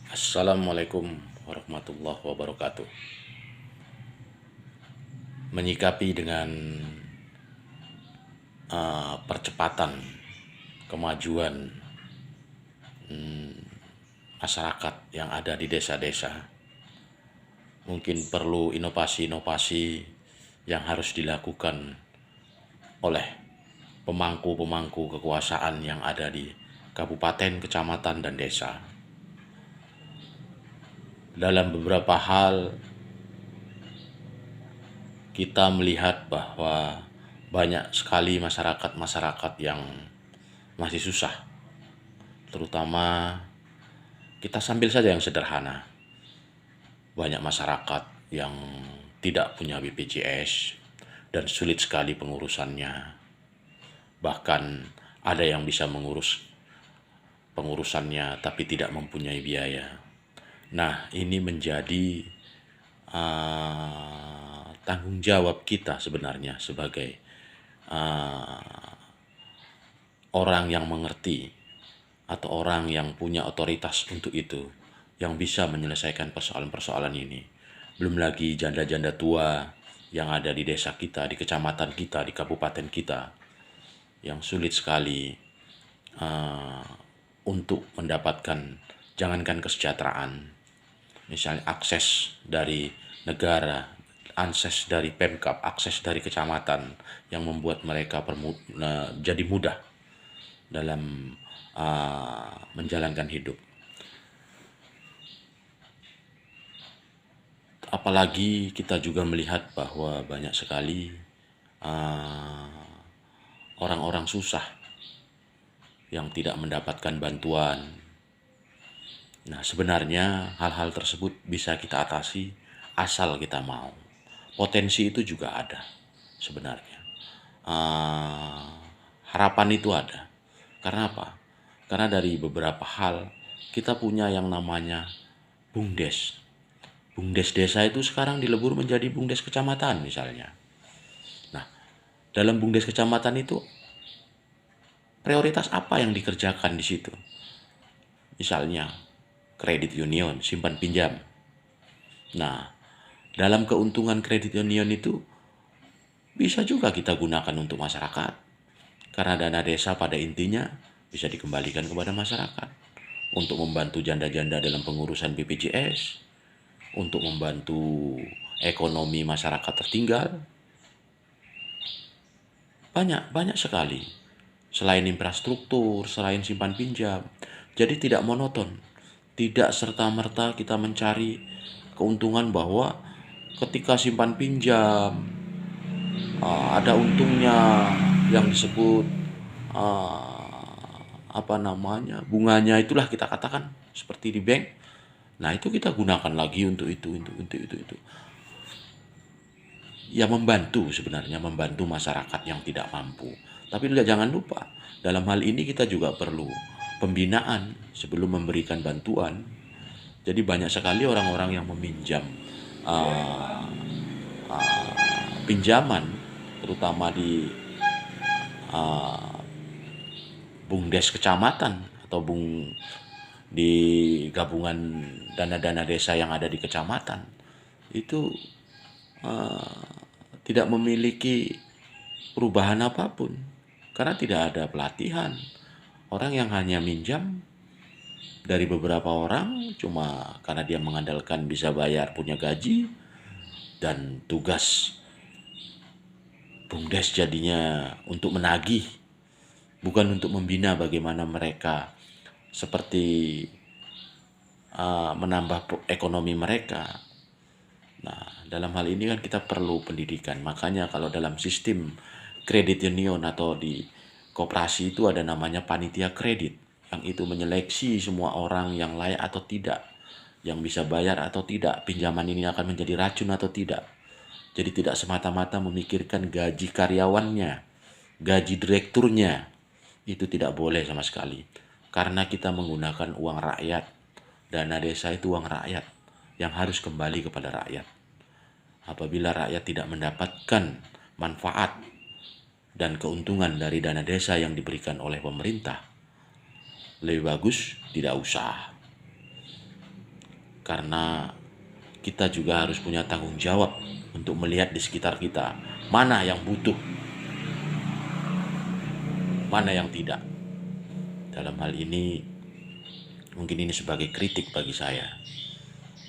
Assalamualaikum warahmatullahi wabarakatuh. Menyikapi dengan percepatan kemajuan masyarakat yang ada di desa-desa, mungkin perlu inovasi-inovasi yang harus dilakukan oleh pemangku-pemangku kekuasaan yang ada di kabupaten, kecamatan, dan desa. Dalam beberapa hal kita melihat bahwa banyak sekali masyarakat-masyarakat yang masih susah, terutama kita sambil saja yang sederhana. Banyak masyarakat yang tidak punya BPJS dan sulit sekali pengurusannya. Bahkan ada yang bisa mengurus pengurusannya tapi tidak mempunyai biaya. Nah, ini menjadi tanggung jawab kita sebenarnya sebagai orang yang mengerti atau orang yang punya otoritas untuk itu, yang bisa menyelesaikan persoalan-persoalan ini. Belum lagi janda-janda tua yang ada di desa kita, di kecamatan kita, di kabupaten kita, yang sulit sekali untuk mendapatkan, jangankan kesejahteraan, misalnya akses dari negara, akses dari Pemkab, akses dari kecamatan, yang membuat mereka jadi mudah dalam menjalankan hidup. Apalagi kita juga melihat bahwa banyak sekali orang-orang susah yang tidak mendapatkan bantuan. Nah, sebenarnya hal-hal tersebut bisa kita atasi asal kita mau. Potensi itu juga ada sebenarnya. Harapan itu ada. Karena apa? Karena dari beberapa hal kita punya yang namanya BUMDes. BUMDes desa itu sekarang dilebur menjadi BUMDes kecamatan misalnya. Nah, dalam BUMDes kecamatan itu prioritas apa yang dikerjakan di situ? Misalnya kredit union, simpan pinjam. Nah, dalam keuntungan kredit union itu bisa juga kita gunakan untuk masyarakat. Karena dana desa pada intinya bisa dikembalikan kepada masyarakat untuk membantu janda-janda dalam pengurusan BPJS, untuk membantu ekonomi masyarakat tertinggal. Banyak sekali. Selain infrastruktur, selain simpan pinjam. Jadi tidak monoton. Tidak serta-merta kita mencari keuntungan bahwa ketika simpan pinjam ada untungnya yang disebut bunganya, itulah kita katakan seperti di bank. Nah, itu kita gunakan lagi untuk itu. Ya, membantu sebenarnya, membantu masyarakat yang tidak mampu. Tapi jangan lupa, dalam hal ini kita juga perlu pembinaan sebelum memberikan bantuan. Jadi banyak sekali orang-orang yang meminjam pinjaman, terutama di BUMDes kecamatan atau di gabungan dana-dana desa yang ada di kecamatan, itu tidak memiliki perubahan apapun karena tidak ada pelatihan. Orang yang hanya minjam dari beberapa orang cuma karena dia mengandalkan bisa bayar, punya gaji, dan tugas BUMDes jadinya untuk menagih, bukan untuk membina bagaimana mereka seperti menambah ekonomi mereka. Nah, dalam hal ini kan kita perlu pendidikan. Makanya kalau dalam sistem kredit union atau di koperasi itu ada namanya panitia kredit, yang itu menyeleksi semua orang yang layak atau tidak, yang bisa bayar atau tidak, pinjaman ini akan menjadi racun atau tidak. Jadi tidak semata-mata memikirkan gaji karyawannya, gaji direkturnya, itu tidak boleh sama sekali. Karena kita menggunakan uang rakyat, dana desa itu uang rakyat yang harus kembali kepada rakyat. Apabila rakyat tidak mendapatkan manfaat dan keuntungan dari dana desa yang diberikan oleh pemerintah, lebih bagus tidak usah. karena kita juga harus punya tanggung jawab untuk melihat di sekitar kita mana yang butuh, mana yang tidak. Dalam hal ini, mungkin ini sebagai kritik bagi saya,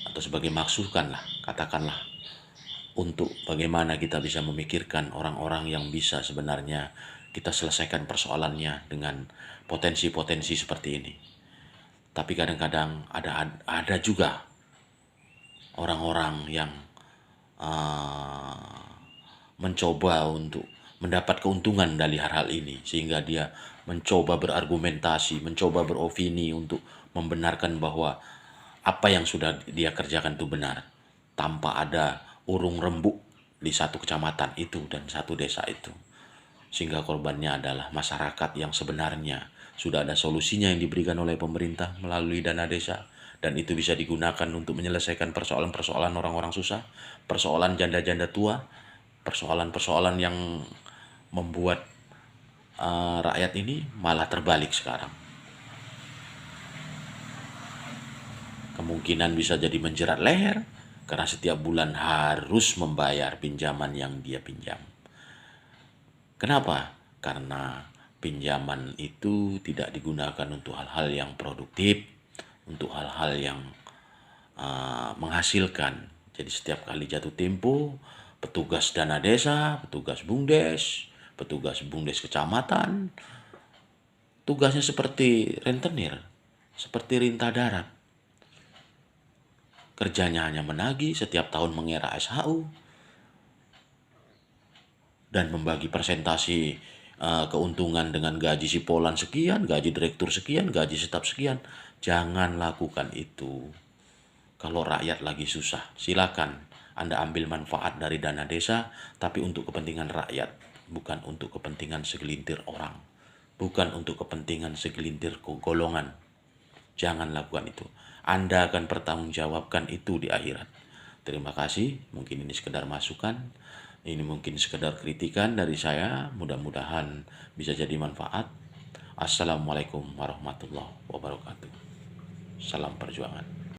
atau sebagai masukan lah, katakanlah, untuk bagaimana kita bisa memikirkan orang-orang yang bisa sebenarnya kita selesaikan persoalannya dengan potensi-potensi seperti ini. Tapi kadang-kadang ada juga orang-orang yang uh, mencoba untuk mendapat keuntungan dari hal-hal ini, sehingga dia mencoba berargumentasi, mencoba beropini untuk membenarkan bahwa apa yang sudah dia kerjakan itu benar, tanpa ada urung rembuk di satu kecamatan itu dan satu desa itu. Sehingga korbannya adalah masyarakat yang sebenarnya sudah ada solusinya yang diberikan oleh pemerintah melalui dana desa, dan itu bisa digunakan untuk menyelesaikan persoalan-persoalan orang-orang susah, persoalan janda-janda tua, persoalan-persoalan yang membuat rakyat ini malah terbalik sekarang. Kemungkinan bisa jadi menjerat leher karena setiap bulan harus membayar pinjaman yang dia pinjam. Kenapa? Karena pinjaman itu tidak digunakan untuk hal-hal yang produktif, untuk hal-hal yang menghasilkan. Jadi setiap kali jatuh tempo, petugas dana desa, petugas bumdes kecamatan, tugasnya seperti rentenir, seperti rintah darat. Kerjanya hanya menagih, setiap tahun mengira SHU, dan membagi presentasi keuntungan dengan gaji sipolan sekian, gaji direktur sekian, gaji staf sekian. Jangan lakukan itu. Kalau rakyat lagi susah, silakan Anda ambil manfaat dari dana desa, tapi untuk kepentingan rakyat, bukan untuk kepentingan segelintir orang, bukan untuk kepentingan segelintir golongan. Jangan lakukan itu. Anda akan pertanggungjawabkan itu di akhirat. Terima kasih, mungkin ini sekedar masukan, ini mungkin sekedar kritikan dari saya, mudah-mudahan bisa jadi manfaat. Assalamualaikum warahmatullahi wabarakatuh. Salam perjuangan.